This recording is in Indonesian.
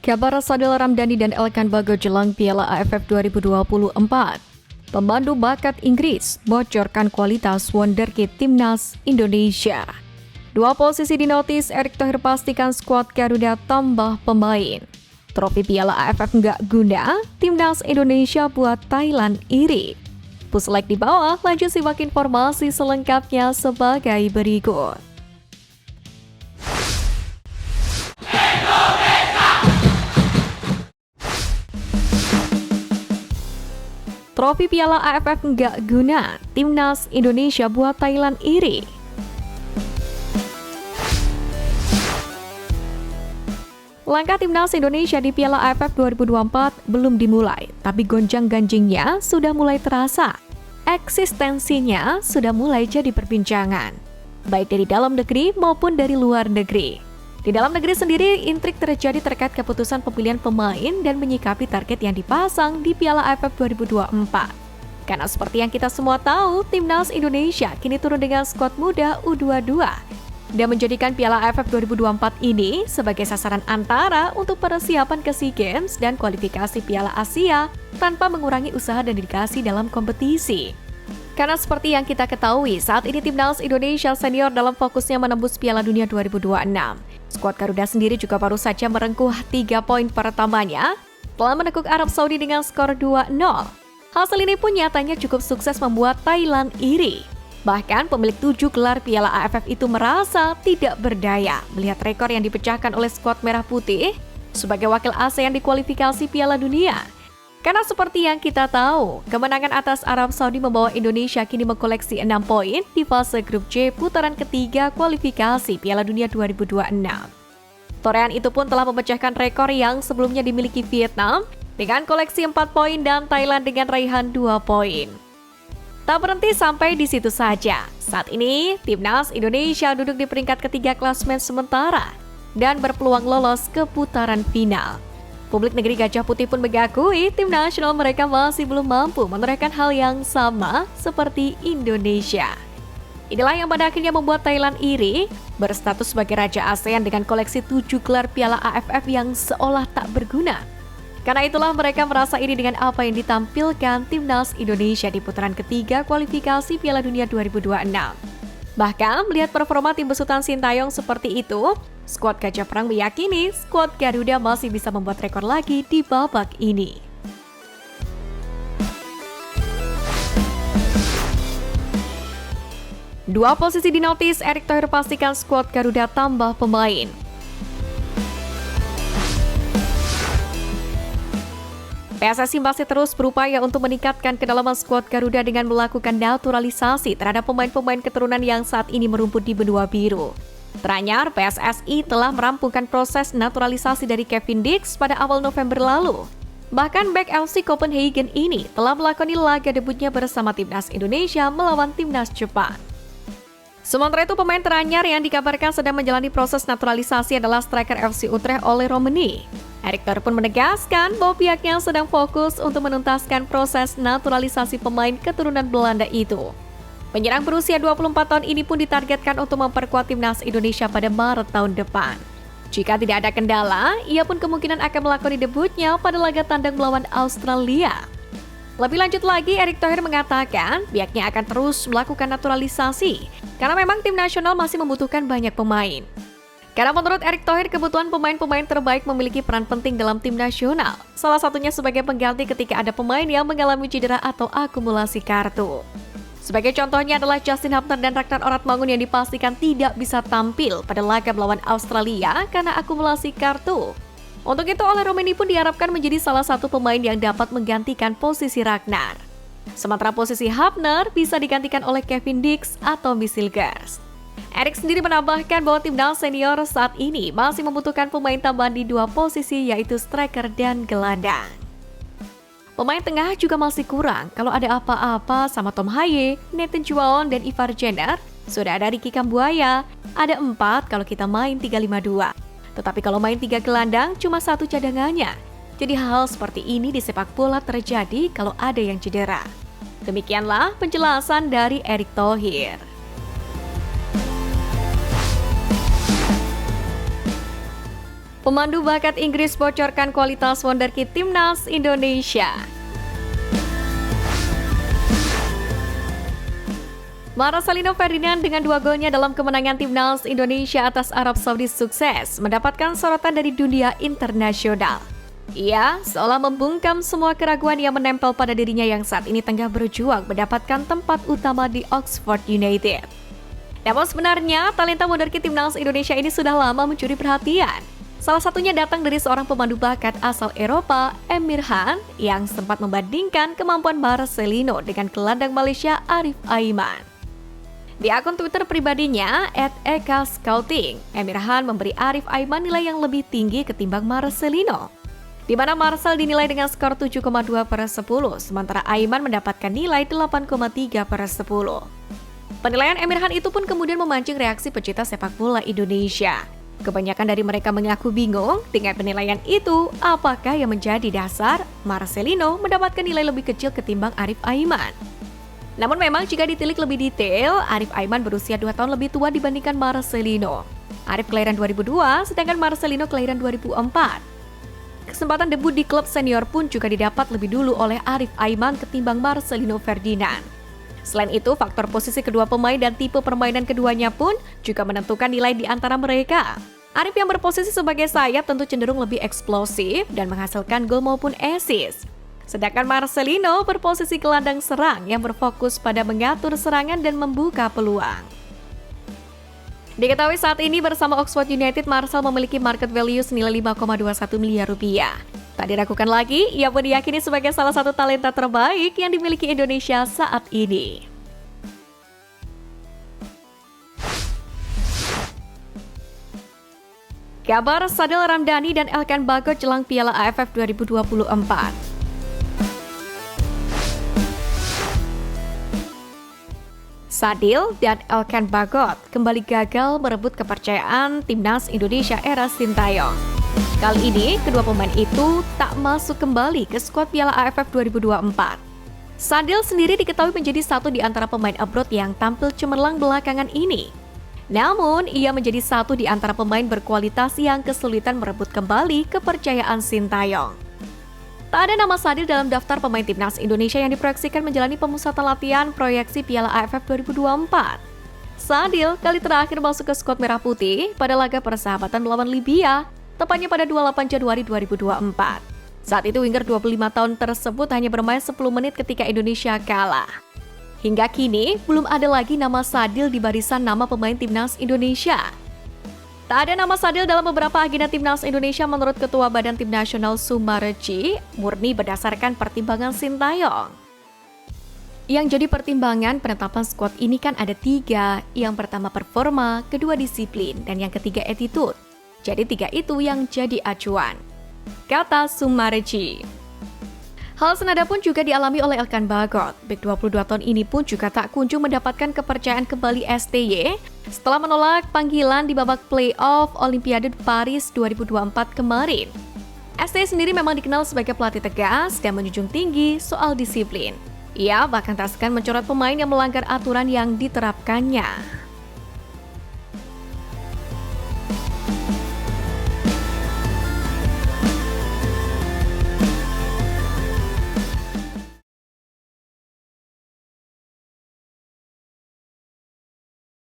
Kabar Sadil Ramdhani dan Elkan Bagot jelang Piala AFF 2024. Pemandu bakat Inggris bocorkan kualitas wonderkid Timnas Indonesia. Dua posisi dinotis, Erick Thohir pastikan skuad Garuda tambah pemain. Trofi Piala AFF nggak guna, Timnas Indonesia buat Thailand iri. Puslek di bawah, lanjut simak informasi selengkapnya sebagai berikut. Trofi Piala AFF nggak guna, Timnas Indonesia buat Thailand iri. Langkah Timnas Indonesia di Piala AFF 2024 belum dimulai, tapi gonjang-ganjingnya sudah mulai terasa. Eksistensinya sudah mulai jadi perbincangan, baik dari dalam negeri maupun dari luar negeri. Di dalam negeri sendiri, intrik terjadi terkait keputusan pemilihan pemain dan menyikapi target yang dipasang di Piala AFF 2024. Karena seperti yang kita semua tahu, Timnas Indonesia kini turun dengan skuad muda U22 dan menjadikan Piala AFF 2024 ini sebagai sasaran antara untuk persiapan ke SEA Games dan kualifikasi Piala Asia tanpa mengurangi usaha dan dedikasi dalam kompetisi. Karena seperti yang kita ketahui, saat ini Timnas Indonesia senior dalam fokusnya menembus Piala Dunia 2026. Skuad Garuda sendiri juga baru saja merengkuh 3 poin pertamanya telah menekuk Arab Saudi dengan skor 2-0. Hasil ini pun nyatanya cukup sukses membuat Thailand iri. Bahkan pemilik 7 gelar Piala AFF itu merasa tidak berdaya melihat rekor yang dipecahkan oleh skuad Merah Putih sebagai wakil ASEAN di kualifikasi Piala Dunia. Karena seperti yang kita tahu, kemenangan atas Arab Saudi membawa Indonesia kini mengkoleksi 6 poin di fase grup C putaran ketiga kualifikasi Piala Dunia 2026. Torehan itu pun telah memecahkan rekor yang sebelumnya dimiliki Vietnam dengan koleksi 4 poin dan Thailand dengan raihan 2 poin. Tak berhenti sampai di situ saja. Saat ini, Timnas Indonesia duduk di peringkat ketiga klasemen sementara dan berpeluang lolos ke putaran final. Publik negeri Gajah Putih pun mengakui tim nasional mereka masih belum mampu menorehkan hal yang sama seperti Indonesia. Inilah yang pada akhirnya membuat Thailand iri, berstatus sebagai Raja ASEAN dengan koleksi 7 gelar Piala AFF yang seolah tak berguna. Karena itulah mereka merasa iri dengan apa yang ditampilkan Timnas Indonesia di putaran ketiga kualifikasi Piala Dunia 2026. Bahkan melihat performa tim besutan Sintayong seperti itu, skuad Gajah Perang meyakini skuad Garuda masih bisa membuat rekor lagi di babak ini. Dua posisi dinotis, Erick Thohir pastikan skuad Garuda tambah pemain. PSSI masih terus berupaya untuk meningkatkan kedalaman skuad Garuda dengan melakukan naturalisasi terhadap pemain-pemain keturunan yang saat ini merumput di benua biru. Teranyar, PSSI telah merampungkan proses naturalisasi dari Kevin Dix pada awal November lalu. Bahkan bek FC Copenhagen ini telah melakoni laga debutnya bersama Timnas Indonesia melawan Timnas Jepang. Sementara itu, pemain teranyar yang dikabarkan sedang menjalani proses naturalisasi adalah striker FC Utrecht Ole Romani. Erick Thohir pun menegaskan bahwa pihaknya sedang fokus untuk menuntaskan proses naturalisasi pemain keturunan Belanda itu. Penyerang berusia 24 tahun ini pun ditargetkan untuk memperkuat Timnas Indonesia pada Maret tahun depan. Jika tidak ada kendala, ia pun kemungkinan akan melakoni debutnya pada laga tandang melawan Australia. Lebih lanjut lagi, Erick Thohir mengatakan pihaknya akan terus melakukan naturalisasi karena memang tim nasional masih membutuhkan banyak pemain. Karena menurut Erick Thohir, kebutuhan pemain-pemain terbaik memiliki peran penting dalam tim nasional. Salah satunya sebagai pengganti ketika ada pemain yang mengalami cedera atau akumulasi kartu. Sebagai contohnya adalah Justin Hubner dan Ragnar Oratmangun yang dipastikan tidak bisa tampil pada laga melawan Australia karena akumulasi kartu. Untuk itu, Ole Romani pun diharapkan menjadi salah satu pemain yang dapat menggantikan posisi Ragnar. Sementara posisi Hubner bisa digantikan oleh Kevin Dix atau Misilgers. Erick sendiri menambahkan bahwa timnas senior saat ini masih membutuhkan pemain tambahan di dua posisi yaitu striker dan gelandang. Pemain tengah juga masih kurang. Kalau ada apa-apa sama Tom Haye, Nathan Juaon, dan Ivar Jenner, sudah ada Ricky Kambuaya. Ada 4 kalau kita main 3-5-2. Tetapi kalau main 3 gelandang, cuma 1 cadangannya. Jadi hal seperti ini di sepak bola terjadi kalau ada yang cedera. Demikianlah penjelasan dari Erick Thohir. Pemandu bakat Inggris bocorkan kualitas wonderkid timnas Indonesia. Marcelino Ferdinand dengan 2 golnya dalam kemenangan timnas Indonesia atas Arab Saudi sukses mendapatkan sorotan dari dunia internasional. Ia seolah membungkam semua keraguan yang menempel pada dirinya yang saat ini tengah berjuang mendapatkan tempat utama di Oxford United. Namun sebenarnya, talenta wonderkid timnas Indonesia ini sudah lama mencuri perhatian. Salah satunya datang dari seorang pemandu bakat asal Eropa, Emir Khan, yang sempat membandingkan kemampuan Marcelino dengan gelandang Malaysia Arif Aiman. Di akun Twitter pribadinya, @ekascouting, Emir Khan memberi Arif Aiman nilai yang lebih tinggi ketimbang Marcelino, di mana Marcel dinilai dengan skor 7,2/10, sementara Aiman mendapatkan nilai 8,3/10. Penilaian Emir Khan itu pun kemudian memancing reaksi pecinta sepak bola Indonesia. Kebanyakan dari mereka mengaku bingung dengan penilaian itu, apakah yang menjadi dasar Marcelino mendapatkan nilai lebih kecil ketimbang Arif Aiman. Namun memang jika ditilik lebih detail, Arif Aiman berusia 2 tahun lebih tua dibandingkan Marcelino. Arif kelahiran 2002, sedangkan Marcelino kelahiran 2004. Kesempatan debut di klub senior pun juga didapat lebih dulu oleh Arif Aiman ketimbang Marcelino Ferdinand. Selain itu, faktor posisi kedua pemain dan tipe permainan keduanya pun juga menentukan nilai di antara mereka. Arif yang berposisi sebagai sayap tentu cenderung lebih eksplosif dan menghasilkan gol maupun assist. Sedangkan Marcelino berposisi gelandang serang yang berfokus pada mengatur serangan dan membuka peluang. Diketahui saat ini bersama Oxford United, Marcel memiliki market value senilai 5,21 miliar rupiah. Tak diragukan lagi, ia pun diyakini sebagai salah satu talenta terbaik yang dimiliki Indonesia saat ini. Kabar Sadil Ramdhani dan Elkan Bagot jelang Piala AFF 2024. Sadil dan Elkan Bagot kembali gagal merebut kepercayaan timnas Indonesia era Sintayong. Kali ini, kedua pemain itu tak masuk kembali ke skuad Piala AFF 2024. Sadil sendiri diketahui menjadi satu di antara pemain abroad yang tampil cemerlang belakangan ini. Namun, ia menjadi satu di antara pemain berkualitas yang kesulitan merebut kembali kepercayaan Sintayong. Tak ada nama Sadil dalam daftar pemain timnas Indonesia yang diproyeksikan menjalani pemusatan latihan proyeksi Piala AFF 2024. Sadil kali terakhir masuk ke skuad Merah Putih pada laga persahabatan melawan Libya, tepatnya pada 28 Januari 2024. Saat itu winger 25 tahun tersebut hanya bermain 10 menit ketika Indonesia kalah. Hingga kini, belum ada lagi nama Sadil di barisan nama pemain timnas Indonesia. Tak ada nama Sadil dalam beberapa agenda timnas Indonesia menurut Ketua Badan Tim Nasional Sumareji, murni berdasarkan pertimbangan Sintayong. Yang jadi pertimbangan penetapan skuad ini kan ada 3, yang pertama performa, kedua disiplin, dan yang ketiga attitude. Jadi 3 itu yang jadi acuan, kata Sumareji. Hal senada pun juga dialami oleh Elkan Bagot. Bek 22 tahun ini pun juga tak kunjung mendapatkan kepercayaan kembali STY setelah menolak panggilan di babak play-off Olimpiade Paris 2024 kemarin. STY sendiri memang dikenal sebagai pelatih tegas dan menjunjung tinggi soal disiplin. Ia bahkan tak segan mencoret pemain yang melanggar aturan yang diterapkannya.